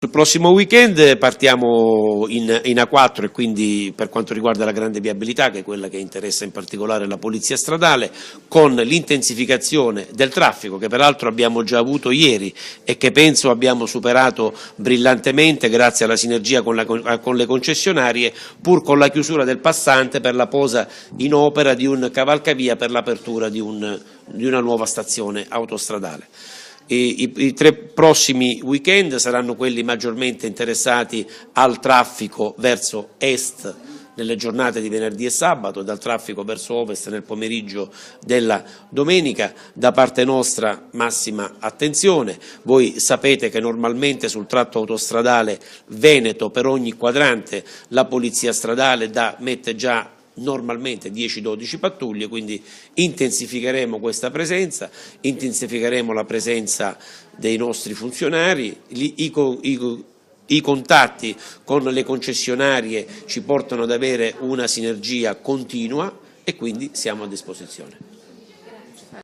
Il prossimo weekend partiamo in A4 e quindi per quanto riguarda la grande viabilità, che è quella che interessa in particolare la Polizia Stradale, con l'intensificazione del traffico che peraltro abbiamo già avuto ieri e che penso abbiamo superato brillantemente grazie alla sinergia con le concessionarie, pur con la chiusura del passante per la posa in opera di un cavalcavia per l'apertura di una nuova stazione autostradale. I 3 prossimi weekend saranno quelli maggiormente interessati al traffico verso est nelle giornate di venerdì e sabato e dal traffico verso ovest nel pomeriggio della domenica. Da parte nostra massima attenzione. Voi sapete che normalmente sul tratto autostradale veneto per ogni quadrante la Polizia Stradale mette già normalmente 10-12 pattuglie, quindi intensificheremo questa presenza, intensificheremo la presenza dei nostri funzionari, i contatti con le concessionarie ci portano ad avere una sinergia continua e quindi siamo a disposizione.